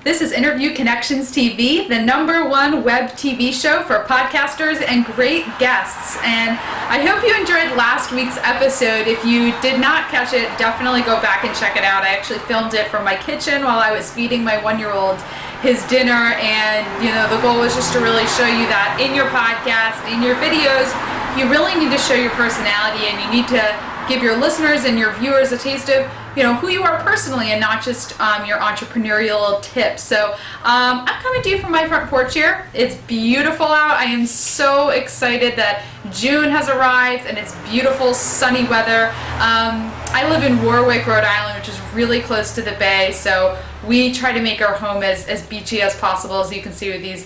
This is Interview Connections TV, the #1 web TV show for podcasters and great guests. And I hope you enjoyed last week's episode. If you did not catch it, definitely go back and check it out. I actually filmed it from my kitchen while I was feeding my 1-year-old his dinner, and the goal was just to really show you that in your podcast, in your videos, you really need to show your personality, and you need to give your listeners and your viewers a taste of who you are personally, and not just your entrepreneurial tips. So I'm coming to you from my front porch here. It's beautiful out. I am so excited that June has arrived and it's beautiful sunny weather. I live in Warwick, Rhode Island, which is really close to the bay, so we try to make our home as beachy as possible, as you can see with these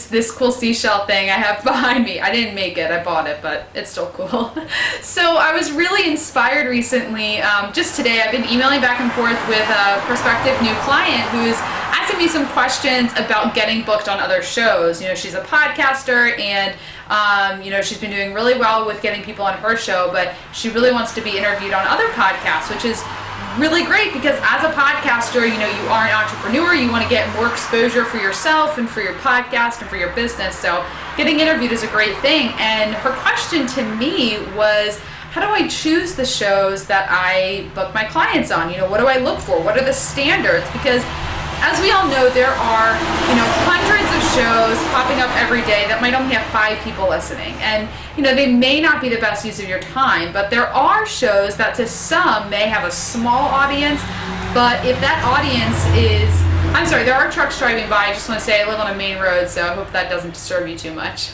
this cool seashell thing I have behind me. I didn't make it, I bought it, but it's still cool. So I was really inspired recently. Just today I've been emailing back and forth with a prospective new client who's asking me some questions about getting booked on other shows. She's a podcaster, and she's been doing really well with getting people on her show, but she really wants to be interviewed on other podcasts, which is really great because as a podcaster, you are an entrepreneur, you want to get more exposure for yourself and for your podcast and for your business. So getting interviewed is a great thing. And her question to me was, how do I choose the shows that I book my clients on? What do I look for? What are the standards? Because as we all know, there are, hundreds of shows popping up every day that might only have 5 people listening. And, they may not be the best use of your time, but there are shows that to some may have a small audience, but if that audience is, I'm sorry, there are trucks driving by. I just want to say I live on a main road, so I hope that doesn't disturb you too much.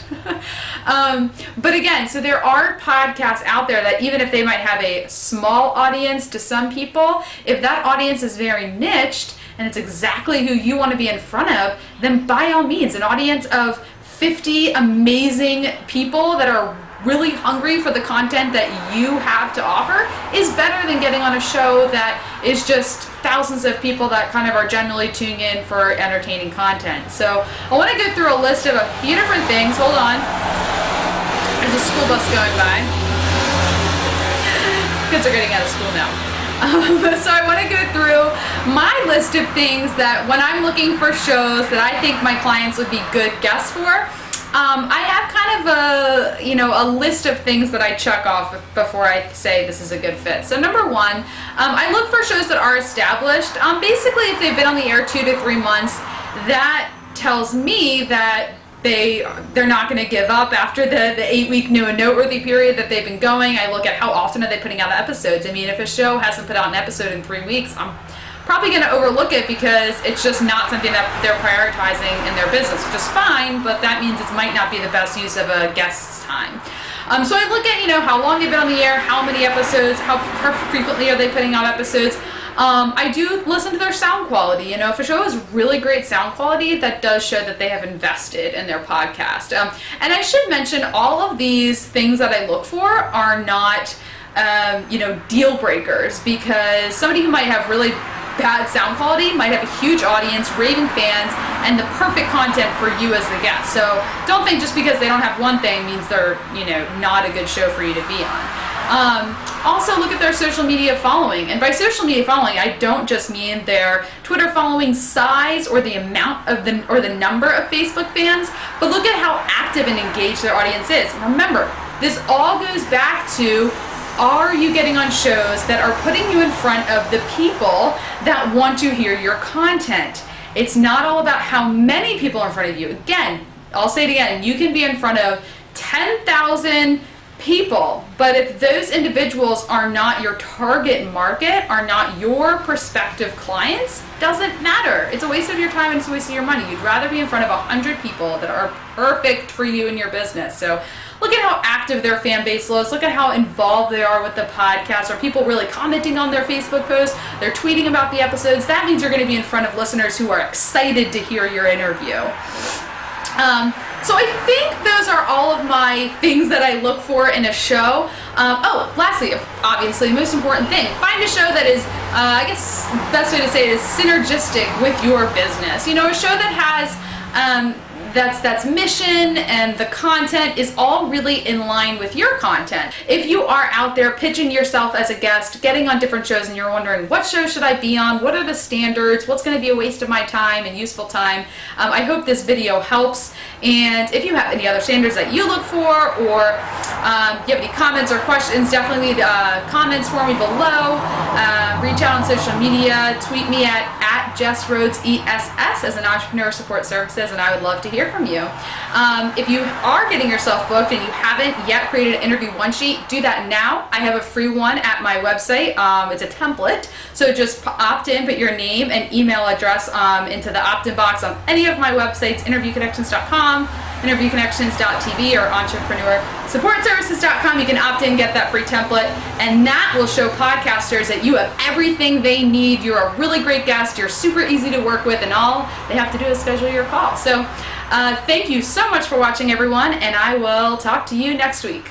But again, so there are podcasts out there that even if they might have a small audience to some people, if that audience is very niched, and it's exactly who you want to be in front of, then by all means, an audience of 50 amazing people that are really hungry for the content that you have to offer is better than getting on a show that is just thousands of people that kind of are generally tuning in for entertaining content. So I want to go through a list of a few different things. Hold on. There's a school bus going by. Kids are getting out of school now. So I want to go through my list of things that when I'm looking for shows that I think my clients would be good guests for, I have kind of a list of things that I check off before I say this is a good fit. So number 1, I look for shows that are established. Basically, if they've been on the air 2 to 3 months, that tells me that they're not going to give up after the 8-week new and noteworthy period that they've been going. I look at how often are they putting out episodes. I mean, if a show hasn't put out an episode in 3 weeks, I'm probably going to overlook it because it's just not something that they're prioritizing in their business, which is fine, but that means it might not be the best use of a guest's time. So I look at, how long they've been on the air, how many episodes, how frequently are they putting out episodes. I do listen to their sound quality. If a show has really great sound quality, that does show that they have invested in their podcast. And I should mention, all of these things that I look for are not, deal breakers, because somebody who might have really bad sound quality might have a huge audience, raving fans, and the perfect content for you as the guest. So don't think just because they don't have one thing means they're, not a good show for you to be on. Also look at their social media following. And by social media following, I don't just mean their Twitter following size or the amount of the number of Facebook fans, but look at how active and engaged their audience is. Remember, this all goes back to, are you getting on shows that are putting you in front of the people that want to hear your content? It's not all about how many people are in front of you. Again, I'll say it again, you can be in front of 10,000 people, but if those individuals are not your target market, are not your prospective clients, doesn't matter. It's a waste of your time and it's a waste of your money. You'd rather be in front of 100 people that are perfect for you and your business. So look at how active their fan base is. Look at how involved they are with the podcast. Are people really commenting on their Facebook posts? They're tweeting about the episodes. That means you're going to be in front of listeners who are excited to hear your interview. So I think those are all of my things that I look for in a show. Lastly, obviously, the most important thing, find a show that is, I guess the best way to say it is synergistic with your business. A show that has that's mission, and the content is all really in line with your content. If you are out there pitching yourself as a guest, getting on different shows, and you're wondering, what show should I be on? What are the standards? What's going to be a waste of my time and useful time? I hope this video helps. And if you have any other standards that you look for, or you have any comments or questions, definitely leave comments for me below. Reach out on social media. Tweet me at Jess Rhodes ESS as an Entrepreneur Support Services, and I would love to hear from you. If you are getting yourself booked and you haven't yet created an interview one sheet, do that now. I have a free one at my website. It's a template, so just opt in, put your name and email address into the opt-in box on any of my websites, interviewconnections.com, interviewconnections.tv, or entrepreneursupportservices.com. You can opt in, get that free template, and that will show podcasters that you have everything they need. You're a really great guest, you're super easy to work with, and all they have to do is schedule your call. So thank you so much for watching, everyone, and I will talk to you next week.